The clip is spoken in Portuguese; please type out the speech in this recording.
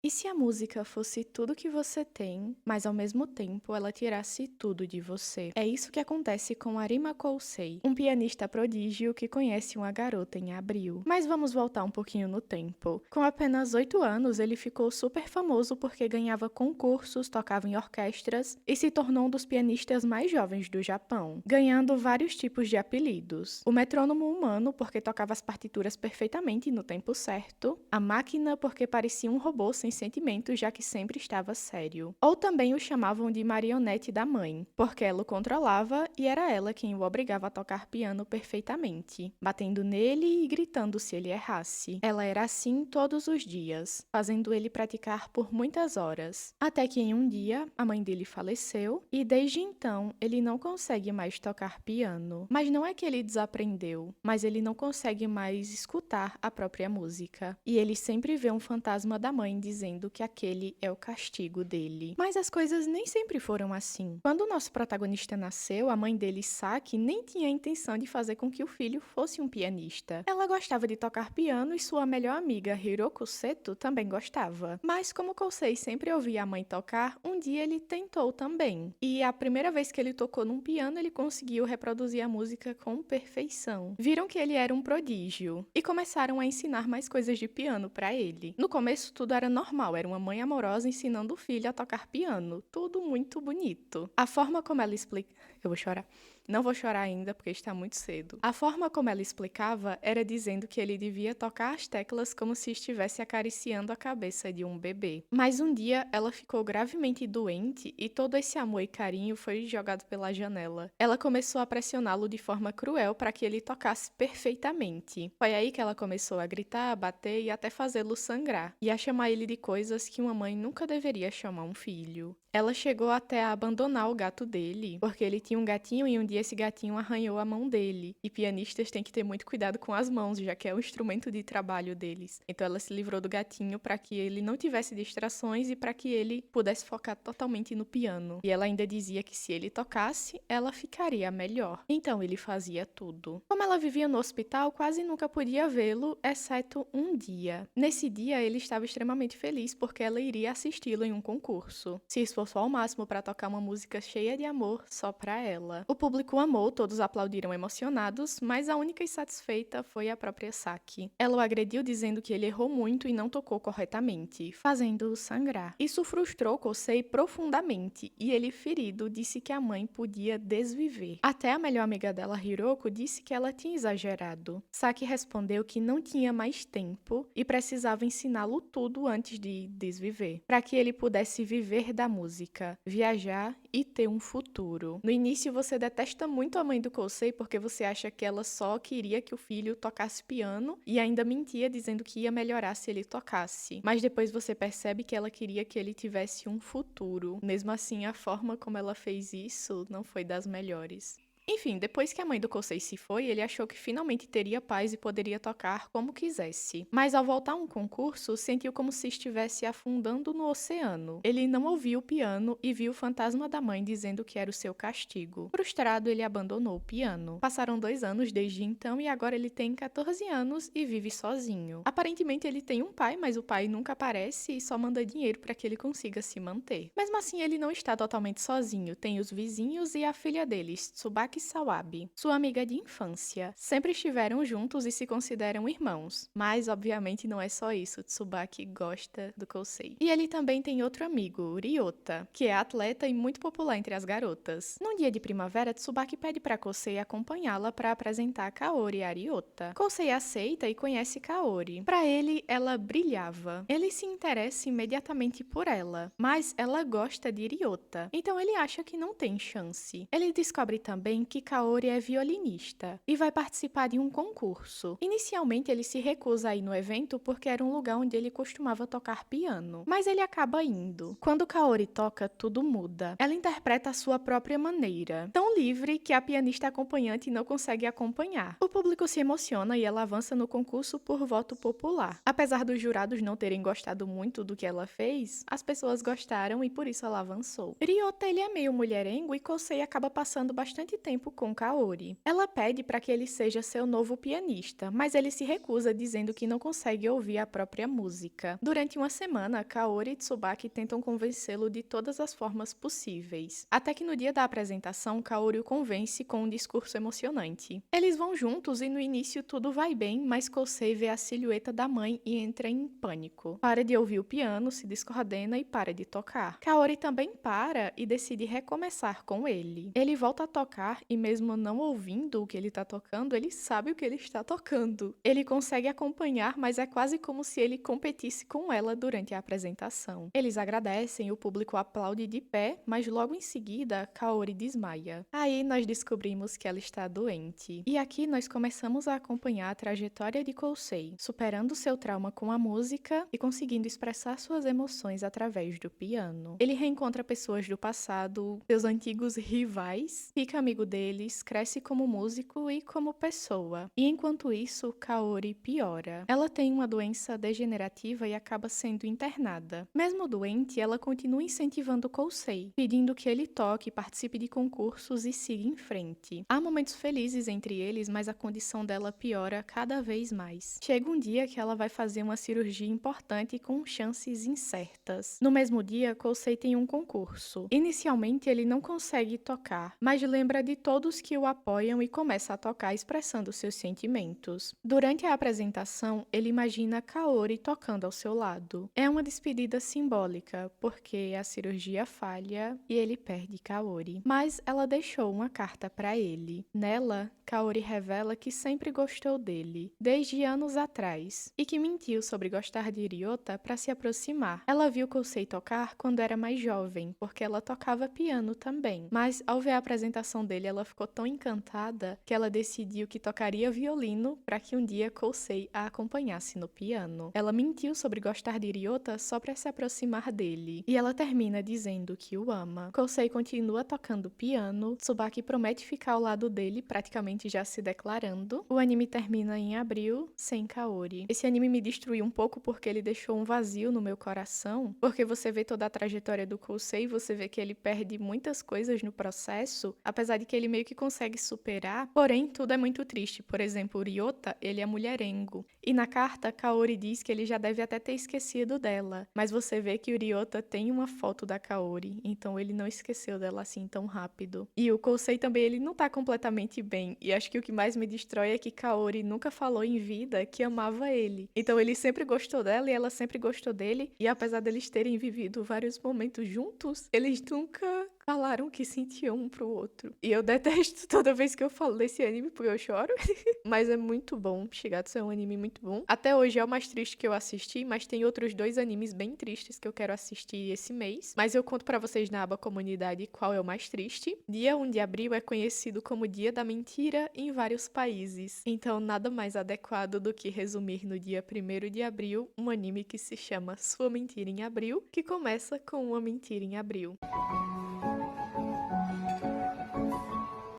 E se a música fosse tudo que você tem, mas ao mesmo tempo ela tirasse tudo de você? É isso que acontece com Arima Kousei, um pianista prodígio que conhece uma garota em abril. Mas vamos voltar um pouquinho no tempo. Com apenas 8 anos, ele ficou super famoso porque ganhava concursos, tocava em orquestras e se tornou um dos pianistas mais jovens do Japão, ganhando vários tipos de apelidos. O metrônomo humano, porque tocava as partituras perfeitamente no tempo certo, a máquina, porque parecia um robô sem sentimentos, já que sempre estava sério. Ou também o chamavam de marionete da mãe, porque ela o controlava e era ela quem o obrigava a tocar piano perfeitamente, batendo nele e gritando se ele errasse. Ela era assim todos os dias, fazendo ele praticar por muitas horas. Até que em um dia, a mãe dele faleceu e desde então ele não consegue mais tocar piano. Mas não é que ele desaprendeu, mas ele não consegue mais escutar a própria música. E ele sempre vê um fantasma da mãe dizendo que aquele é o castigo dele. Mas as coisas nem sempre foram assim. Quando o nosso protagonista nasceu, a mãe dele, Saki, nem tinha a intenção de fazer com que o filho fosse um pianista. Ela gostava de tocar piano e sua melhor amiga, Hiroko Seto, também gostava. Mas como Kousei sempre ouvia a mãe tocar, um dia ele tentou também. E a primeira vez que ele tocou num piano, ele conseguiu reproduzir a música com perfeição. Viram que ele era um prodígio e começaram a ensinar mais coisas de piano para ele. No começo tudo era normal, era uma mãe amorosa ensinando o filho a tocar piano, tudo muito bonito. A forma como ela explica, eu vou chorar. Não vou chorar ainda porque está muito cedo. A forma como ela explicava era dizendo que ele devia tocar as teclas como se estivesse acariciando a cabeça de um bebê. Mas um dia ela ficou gravemente doente e todo esse amor e carinho foi jogado pela janela. Ela começou a pressioná-lo de forma cruel para que ele tocasse perfeitamente. Foi aí que ela começou a gritar, a bater e até fazê-lo sangrar, e a chamar ele de coisas que uma mãe nunca deveria chamar um filho. Ela chegou até a abandonar o gato dele, porque ele tinha um gatinho e um dia esse gatinho arranhou a mão dele. E pianistas têm que ter muito cuidado com as mãos, já que é o instrumento de trabalho deles. Então ela se livrou do gatinho para que ele não tivesse distrações e para que ele pudesse focar totalmente no piano. E ela ainda dizia que se ele tocasse, ela ficaria melhor. Então ele fazia tudo. Como ela vivia no hospital, quase nunca podia vê-lo, exceto um dia. Nesse dia ele estava extremamente feliz porque ela iria assisti-lo em um concurso. Se esforçou ao máximo para tocar uma música cheia de amor só para ela. O público amou, todos aplaudiram emocionados, mas a única insatisfeita foi a própria Saki. Ela o agrediu dizendo que ele errou muito e não tocou corretamente, fazendo-o sangrar. Isso frustrou Kousei profundamente e ele, ferido, disse que a mãe podia desviver. Até a melhor amiga dela, Hiroko, disse que ela tinha exagerado. Saki respondeu que não tinha mais tempo e precisava ensiná-lo tudo antes de desviver, para que ele pudesse viver da música, viajar e ter um futuro. No início você detesta muito a mãe do Kousei porque você acha que ela só queria que o filho tocasse piano e ainda mentia dizendo que ia melhorar se ele tocasse. Mas depois você percebe que ela queria que ele tivesse um futuro. Mesmo assim, a forma como ela fez isso não foi das melhores. Enfim, depois que a mãe do Kousei se foi, ele achou que finalmente teria paz e poderia tocar como quisesse. Mas ao voltar a um concurso, sentiu como se estivesse afundando no oceano. Ele não ouviu o piano e viu o fantasma da mãe dizendo que era o seu castigo. Frustrado, ele abandonou o piano. Passaram 2 anos desde então e agora ele tem 14 anos e vive sozinho. Aparentemente ele tem um pai, mas o pai nunca aparece e só manda dinheiro para que ele consiga se manter. Mesmo assim, ele não está totalmente sozinho. Tem os vizinhos e a filha deles, Tsubaki Sawabe, sua amiga de infância. Sempre estiveram juntos e se consideram irmãos, mas obviamente não é só isso, Tsubaki gosta do Kousei. E ele também tem outro amigo, Ryota, que é atleta e muito popular entre as garotas. Num dia de primavera, Tsubaki pede para Kousei acompanhá-la para apresentar Kaori a Ryota. Kousei aceita e conhece Kaori. Para ele, ela brilhava. Ele se interessa imediatamente por ela, mas ela gosta de Ryota, então ele acha que não tem chance. Ele descobre também que Kaori é violinista e vai participar de um concurso. Inicialmente ele se recusa a ir no evento porque era um lugar onde ele costumava tocar piano, mas ele acaba indo. Quando Kaori toca, tudo muda. Ela interpreta a sua própria maneira, tão livre que a pianista acompanhante não consegue acompanhar. O público se emociona e ela avança no concurso por voto popular. Apesar dos jurados não terem gostado muito do que ela fez, as pessoas gostaram e por isso ela avançou. Ryota, ele é meio mulherengo e Kousei acaba passando bastante tempo tempo com Kaori. Ela pede para que ele seja seu novo pianista, mas ele se recusa dizendo que não consegue ouvir a própria música. Durante uma semana, Kaori e Tsubaki tentam convencê-lo de todas as formas possíveis. Até que no dia da apresentação, Kaori o convence com um discurso emocionante. Eles vão juntos e no início tudo vai bem, mas Kosei vê a silhueta da mãe e entra em pânico. Para de ouvir o piano, se descoordena e para de tocar. Kaori também para e decide recomeçar com ele. Ele volta a tocar e mesmo não ouvindo o que ele está tocando, ele sabe o que ele está tocando. Ele consegue acompanhar, mas é quase como se ele competisse com ela durante a apresentação. Eles agradecem, o público aplaude de pé, mas logo em seguida, Kaori desmaia. Aí nós descobrimos que ela está doente. E aqui nós começamos a acompanhar a trajetória de Kosei, superando seu trauma com a música e conseguindo expressar suas emoções através do piano. Ele reencontra pessoas do passado, seus antigos rivais, fica amigo deles, cresce como músico e como pessoa. E enquanto isso, Kaori piora. Ela tem uma doença degenerativa e acaba sendo internada. Mesmo doente, ela continua incentivando Kosei, pedindo que ele toque, participe de concursos e siga em frente. Há momentos felizes entre eles, mas a condição dela piora cada vez mais. Chega um dia que ela vai fazer uma cirurgia importante com chances incertas. No mesmo dia, Kosei tem um concurso. Inicialmente, ele não consegue tocar, mas lembra de todos que o apoiam e começa a tocar expressando seus sentimentos. Durante a apresentação, ele imagina Kaori tocando ao seu lado. É uma despedida simbólica, porque a cirurgia falha e ele perde Kaori. Mas ela deixou uma carta para ele. Nela, Kaori revela que sempre gostou dele, desde anos atrás, e que mentiu sobre gostar de Ryota para se aproximar. Ela viu Kosei tocar quando era mais jovem, porque ela tocava piano também. Mas ao ver a apresentação dele, ela ficou tão encantada que ela decidiu que tocaria violino para que um dia Kosei a acompanhasse no piano. Ela mentiu sobre gostar de Ryota só para se aproximar dele, e ela termina dizendo que o ama. Kosei continua tocando piano, Tsubaki promete ficar ao lado dele, praticamente já se declarando. O anime termina em abril, sem Kaori. Esse anime me destruiu um pouco porque ele deixou um vazio no meu coração, porque você vê toda a trajetória do Kosei, você vê que ele perde muitas coisas no processo, apesar de que ele meio que consegue superar, porém tudo é muito triste. Por exemplo, o Ryota, ele é mulherengo. E na carta, Kaori diz que ele já deve até ter esquecido dela, mas você vê que o Ryota tem uma foto da Kaori, então ele não esqueceu dela assim tão rápido. E o Kosei também, ele não tá completamente bem, e acho que o que mais me destrói é que Kaori nunca falou em vida que amava ele. Então ele sempre gostou dela e ela sempre gostou dele, e apesar deles terem vivido vários momentos juntos, eles nunca falaram que sentiam um pro outro. E eu detesto toda vez que eu falo desse anime porque eu choro. Mas é muito bom. Shigatsu é um anime muito bom. Até hoje é o mais triste que eu assisti, mas tem outros 2 animes bem tristes que eu quero assistir esse mês. Mas eu conto pra vocês na aba comunidade qual é o mais triste. Dia 1 de abril é conhecido como Dia da Mentira em vários países. Então nada mais adequado do que resumir no dia 1º de abril um anime que se chama Sua Mentira em Abril, que começa com uma mentira em abril.